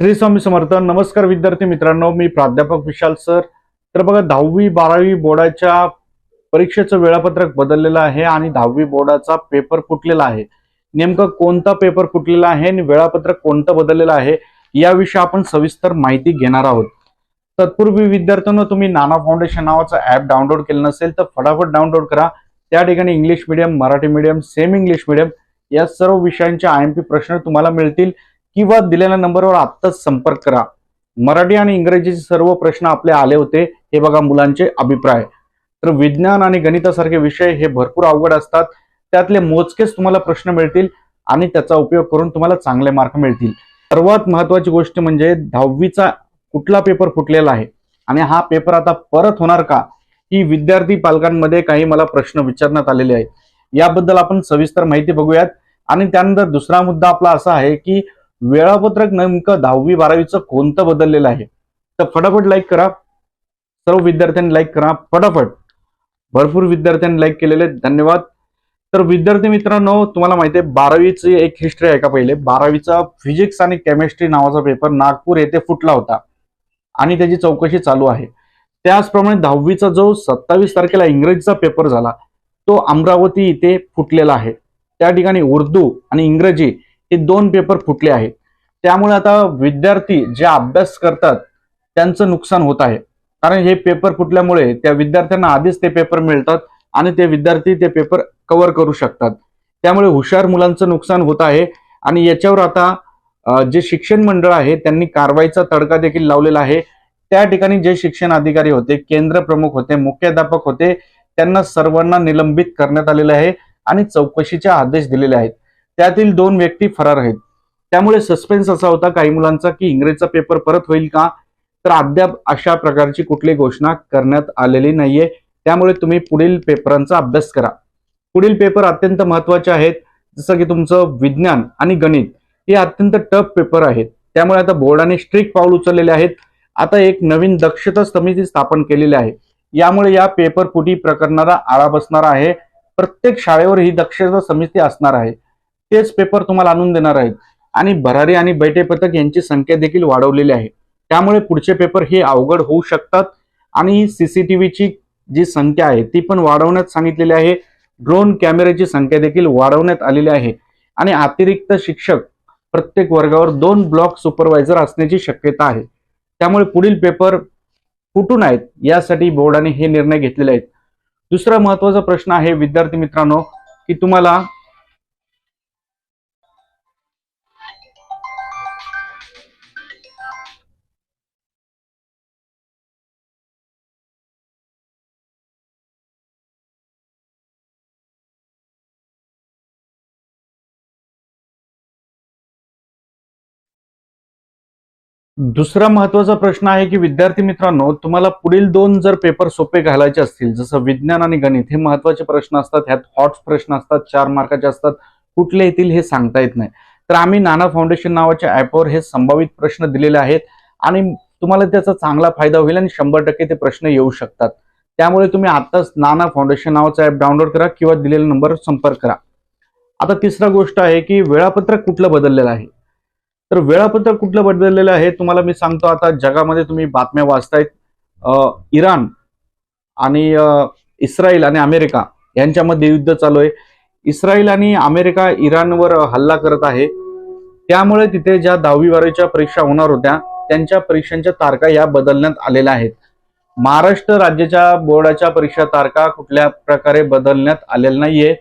श्री स्वामी समर्थ. नमस्कार विद्यार्थी मित्रांनो, मी प्राध्यापक विशाल सर. तर बघा, 10वी-12वी बोर्डाच्या परीक्षेचं वेळापत्रक बदललेलं आहे आणि 10वी बोर्डाचा पेपर फुटलेला आहे. नेमकं कोणता पेपर फुटलेला आहे आणि वेळापत्रक कोणतं बदललेलं आहे याविषयी आपण सविस्तर माहिती घेणार आहोत. तत्पूर्वी विद्यार्थ्यांनो, तुम्ही नाना फाउंडेशन नावाचं ऍप डाउनलोड केलं नसेल तर फटाफट डाउनलोड करा. त्या ठिकाणी English medium, Marathi medium, semi English medium या सर्व विषयांचे IMP प्रश्न तुम्हाला मिळतील किंवा दिलेल्या नंबरवर आत्ताच संपर्क करा. मराठी आणि इंग्रजीचे सर्व प्रश्न आपले आले होते. हे बघा मुलांचे अभिप्राय. तर विज्ञान आणि गणितासारखे विषय हे भरपूर अवघड असतात. त्यातले मोजकेच तुम्हाला प्रश्न मिळतील आणि त्याचा उपयोग करून तुम्हाला चांगले मार्क मिळतील. सर्वात महत्वाची गोष्ट म्हणजे 10वीचा कुठला पेपर फुटलेला आहे आणि हा पेपर आता परत होणार का, ही विद्यार्थी पालकांमध्ये काही मला प्रश्न विचारण्यात आलेले आहेत. याबद्दल आपण सविस्तर माहिती बघूयात. आणि त्यानंतर दुसरा मुद्दा आपला असा आहे की वेळापत्रक नेमकं 10वी-12वीचं कोणतं बदललेलं आहे. तर फटाफट लाईक करा. सर्व विद्यार्थ्यांनी लाईक करा फटाफट. भरपूर विद्यार्थ्यांनी लाईक केलेले, धन्यवाद. तर विद्यार्थी मित्रांनो, तुम्हाला माहिती आहे 12वीची एक हिस्ट्री आहे का. पहिले 12वीचा फिजिक्स आणि केमिस्ट्री नावाचा पेपर नागपूर येथे फुटला होता आणि त्याची चौकशी चालू आहे. त्याचप्रमाणे 10वीचा जो 27 तारखेला इंग्रजीचा पेपर झाला तो अमरावती इथे फुटलेला आहे. त्या ठिकाणी उर्दू आणि इंग्रजी हे दोन पेपर फुटले आहेत. त्यामुळे आता विद्यार्थी जे अभ्यास करतात त्यांचं नुकसान होत आहे. कारण हे पेपर फुटल्यामुळे त्या विद्यार्थ्यांना आधीच ते पेपर मिळतात आणि ते विद्यार्थी ते पेपर कव्हर करू शकतात. त्यामुळे हुशार मुलांचं नुकसान होत आहे. आणि याच्यावर आता जे शिक्षण मंडळ आहे त्यांनी कारवाईचा तडका देखील लावलेला आहे. त्या ठिकाणी जे शिक्षण अधिकारी होते, केंद्र प्रमुख होते, मुख्याध्यापक होते, त्यांना सर्वांना निलंबित करण्यात आलेले आहे आणि चौकशीचे आदेश दिलेले आहेत. त्यातील 2 व्यक्ती फरार आहेत. त्यामुळे सस्पेन्स असा होता काही मुलांचा की इंग्रजीचा पेपर परत होईल का, तर अद्याप अशा प्रकारची कुठली घोषणा करण्यात आलेली नाहीये. त्यामुळे तुम्ही पुढील पेपरांचा अभ्यास करा. पुढील पेपर अत्यंत महत्वाचे आहेत. जसं की तुमचं विज्ञान आणि गणित हे अत्यंत टफ पेपर आहेत. त्यामुळे आता बोर्डाने स्ट्रिक्ट पाऊल उचललेले आहेत. आता एक नवीन दक्षता समिती स्थापन केलेली आहे. यामुळे या पेपर फुटी प्रकरणाला आळा बसणार आहे. प्रत्येक शाळेवर ही दक्षता समिती असणार आहे. तेच पेपर तुम्हाला आणून देणार आहेत आणि भरारी आणि बैठे पथक यांची संख्या देखील वाढवलेली आहे. त्यामुळे पुढचे पेपर हे अवघड होऊ शकतात. आणि CCTVची जी संख्या आहे ती पण वाढवण्यात सांगितलेली आहे. ड्रोन कॅमेऱ्याची संख्या देखील वाढवण्यात आलेली आहे. आणि अतिरिक्त शिक्षक प्रत्येक वर्गावर 2 ब्लॉक सुपरवायझर असण्याची शक्यता आहे. त्यामुळे पुढील पेपर फुटू नयेत यासाठी बोर्डाने हे निर्णय घेतलेले आहेत. दुसरा महत्वाचा प्रश्न आहे विद्यार्थी मित्रांनो की तुम्हाला दुसरा महत्वाचा प्रश्न आहे की विद्यार्थी मित्रांनो, तुम्हाला पुढील 2 जर पेपर सोपे घालायचे असतील, जसं विज्ञान आणि गणित हे महत्वाचे प्रश्न असतात, ह्यात हॉट प्रश्न असतात, 4 मार्काचे असतात, कुठले येतील हे सांगता येत नाही. तर आम्ही नाना फाउंडेशन नावाच्या ऍपवर हे संभावित प्रश्न दिलेले आहेत आणि तुम्हाला त्याचा चांगला फायदा होईल आणि 100% ते प्रश्न येऊ शकतात. त्यामुळे तुम्ही आताच नाना फाउंडेशन नावाचा ऍप डाउनलोड करा किंवा दिलेल्या नंबरवर संपर्क करा. आता तिसरा गोष्ट आहे की वेळापत्रक कुठलं बदललेलं आहे. तर वेळापत्रक कुठलं बदललेलं आहे तुम्हाला मी सांगतो. आता जगामध्ये तुम्ही बातम्या वाचतायत, इराण आणि इस्रायल आणि अमेरिका यांच्यामध्ये युद्ध चालू आहे. इस्रायल आणि अमेरिका इराणवर हल्ला करत आहे. त्यामुळे तिथे ज्या 10वी-12वीच्या परीक्षा होणार होत्या त्यांच्या परीक्षांच्या तारखा या बदलण्यात आलेल्या आहेत. महाराष्ट्र राज्याच्या बोर्डाच्या परीक्षा तारखा कुठल्या प्रकारे बदलण्यात आलेल्या नाहीये.